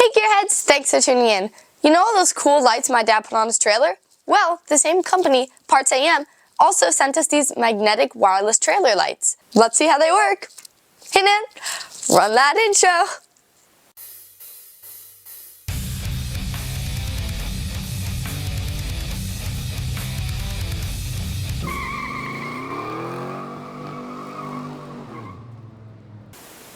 Hey Gearheads, thanks for tuning in. You know all those cool lights my dad put on his trailer? Well, the same company, Parts AM, also sent us these magnetic wireless trailer lights. Let's see how they work. Hey Nan, run that intro.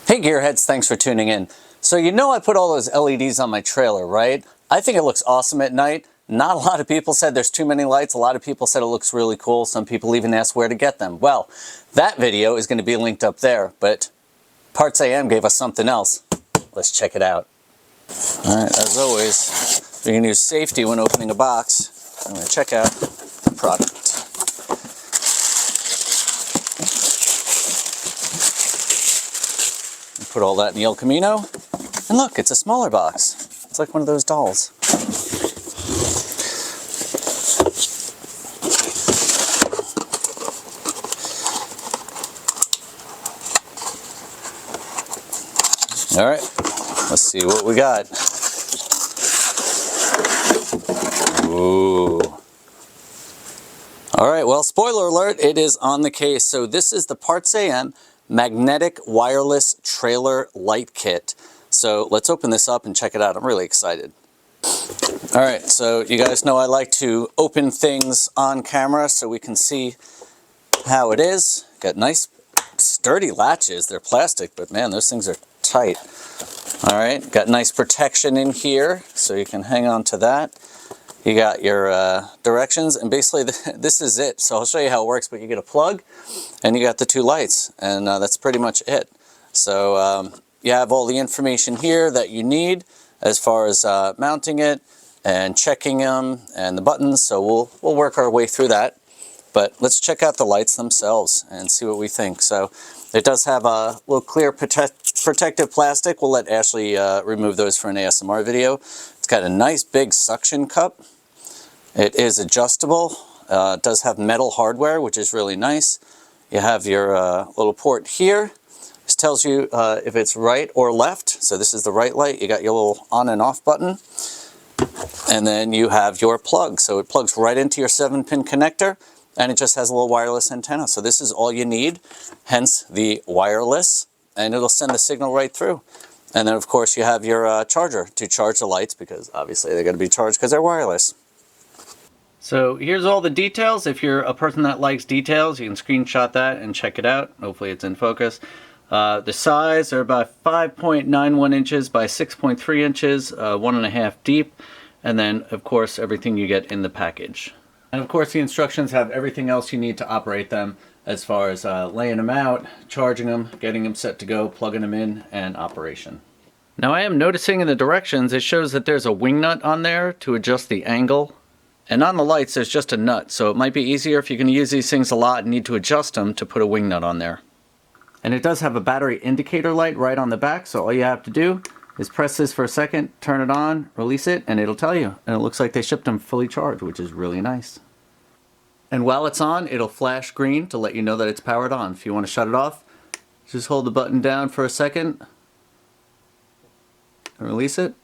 Hey Gearheads, thanks for tuning in. So you know I put all those LEDs on my trailer, right? I think it looks awesome at night. Not a lot of people said there's too many lights. A lot of people said it looks really cool. Some people even asked where to get them. Well, that video is going to be linked up there, but Parts AM gave us something else. Let's check it out. All right, as always, you can use safety when opening a box. I'm going to check out the product. Put all that in the El Camino, and look, it's a smaller box. It's like one of those dolls. All right, let's see what we got. Ooh. All right, well, spoiler alert, it is on the case. So this is the Parts AM magnetic wireless trailer light kit. So let's open this up and check it out. I'm really excited. All right, so you guys know I like to open things on camera so we can see how it is. Got nice sturdy latches. They're plastic, but man, those things are tight. All right, got nice protection in here so you can hang on to that. You got your directions, and basically this is it. So I'll show you how it works, but you get a plug and you got the two lights, and that's pretty much it. So you have all the information here that you need as far as mounting it and checking them and the buttons. So we'll work our way through that. But let's check out the lights themselves and see what we think. So it does have a little clear protective plastic. We'll let Ashley remove those for an ASMR video. It's got a nice big suction cup. It is adjustable. It does have metal hardware, which is really nice. You have your little port here. This tells you if it's right or left. So this is the right light. You got your little on and off button. And then you have your plug. So it plugs right into your 7-pin connector, and it just has a little wireless antenna. So this is all you need, hence the wireless, and it'll send the signal right through. And then of course you have your charger to charge the lights, because obviously they're going to be charged because they're wireless. So here's all the details. If you're a person that likes details, you can screenshot that and check it out. Hopefully it's in focus. The size are about 5.91 inches by 6.3 inches, 1.5 deep. And then of course everything you get in the package. And of course the instructions have everything else you need to operate them, as far as laying them out, charging them, getting them set to go, plugging them in, and operation. Now I am noticing in the directions it shows that there's a wing nut on there to adjust the angle. And on the lights there's just a nut, so it might be easier if you're going to use these things a lot and need to adjust them to put a wing nut on there. And it does have a battery indicator light right on the back, so all you have to do is press this for a second, turn it on, release it, and it'll tell you. And it looks like they shipped them fully charged, which is really nice. And while it's on, it'll flash green to let you know that it's powered on. If you want to shut it off, just hold the button down for a second, and release it,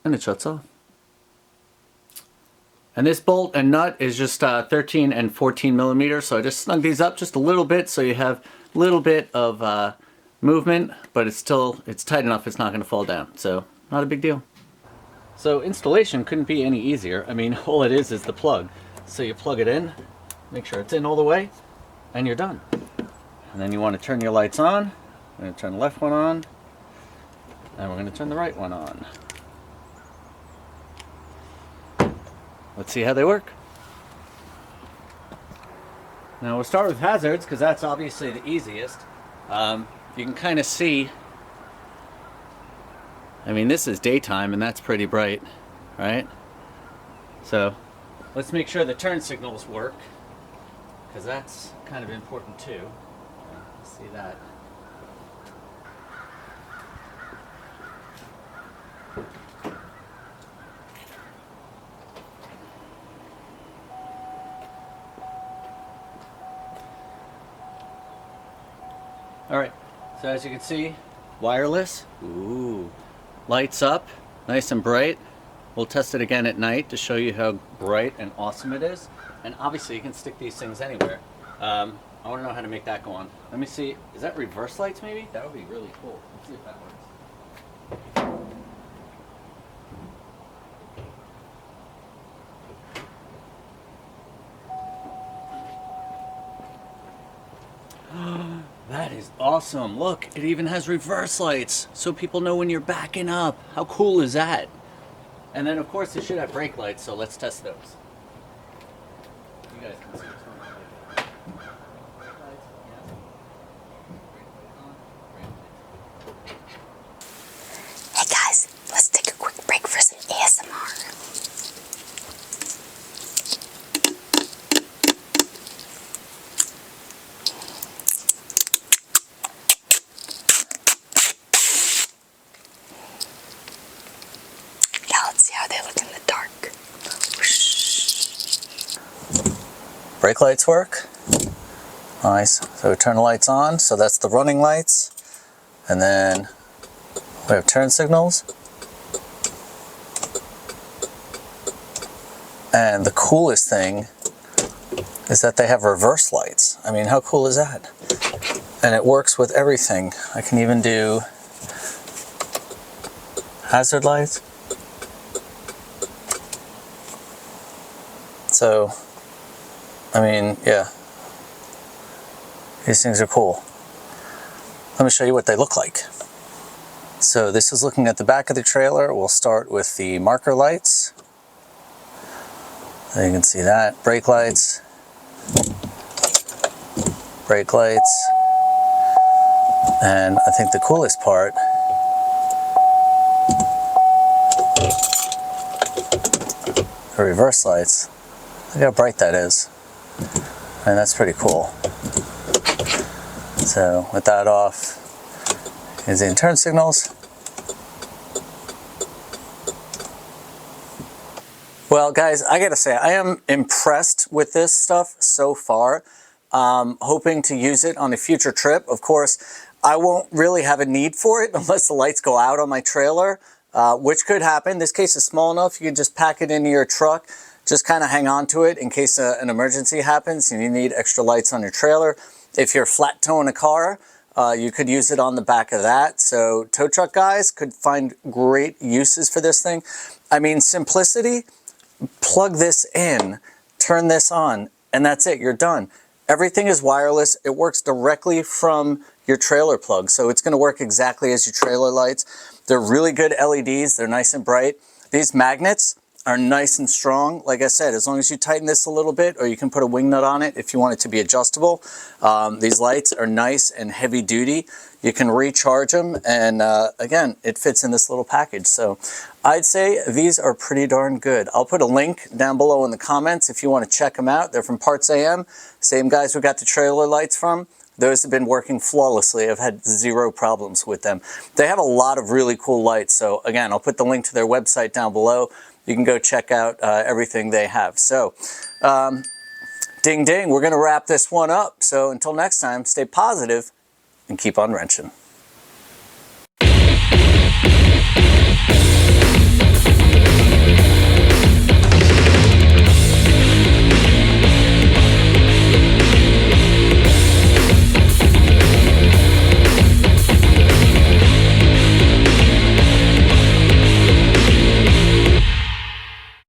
and it shuts off. And this bolt and nut is just 13 and 14 millimeters, so I just snug these up just a little bit so you have a little bit of movement, but it's tight enough it's not going to fall down, so not a big deal. So installation couldn't be any easier. I mean, all it is the plug. So you plug it in, make sure it's in all the way, and you're done. And then you want to turn your lights on. We're going to turn the left one on, and we're going to turn the right one on. Let's see how they work. Now we'll start with hazards, because that's obviously the easiest. You can kind of see, I mean, this is daytime and that's pretty bright, right? So let's make sure the turn signals work, because that's kind of important too. Let's see that. All right, so as you can see, wireless, ooh, lights up, nice and bright. We'll test it again at night to show you how bright and awesome it is. And obviously you can stick these things anywhere. I want to know how to make that go on. Let me see. Is that reverse lights maybe? That would be really cool. Let's see if that works. That is awesome. Look, it even has reverse lights so people know when you're backing up. How cool is that? And then of course it should have brake lights, so let's test those. You guys can see what's going on later. Brake lights, yes. Brake light on, brake lights. Hey guys, let's take a quick break for some ASMR. Now let's see how they look in the dark. Brake lights work. Nice. So we turn the lights on, so that's the running lights. And then we have turn signals. And the coolest thing is that they have reverse lights. I mean, how cool is that? And it works with everything. I can even do hazard lights. So, I mean, yeah, these things are cool. Let me show you what they look like. So this is looking at the back of the trailer. We'll start with the marker lights. There you can see that. Brake lights. Brake lights. And I think the coolest part the reverse lights. Look how bright that is. And that's pretty cool. So with that off, here's the turn signals. Well guys, I gotta say, I am impressed with this stuff so far. Hoping to use it on a future trip. Of course, I won't really have a need for it unless the lights go out on my trailer, which could happen. This case is small enough, you can just pack it into your truck. Just kind of hang on to it in case an emergency happens and you need extra lights on your trailer. If you're flat towing a car, you could use it on the back of that. So tow truck guys could find great uses for this thing. I mean, simplicity, plug this in, turn this on, and that's it, you're done. Everything is wireless. It works directly from your trailer plug. So it's going to work exactly as your trailer lights. They're really good LEDs. They're nice and bright. These magnets are nice and strong. Like I said, as long as you tighten this a little bit, or you can put a wing nut on it if you want it to be adjustable. These lights are nice and heavy duty. You can recharge them, and again, it fits in this little package. So I'd say these are pretty darn good. I'll put a link down below in the comments if you want to check them out. They're from Parts AM, same guys we got the trailer lights from. Those have been working flawlessly. I've had zero problems with them. They have a lot of really cool lights. So again, I'll put the link to their website down below. You can go check out everything they have. So, ding ding, we're going to wrap this one up. So until next time, stay positive and keep on wrenching.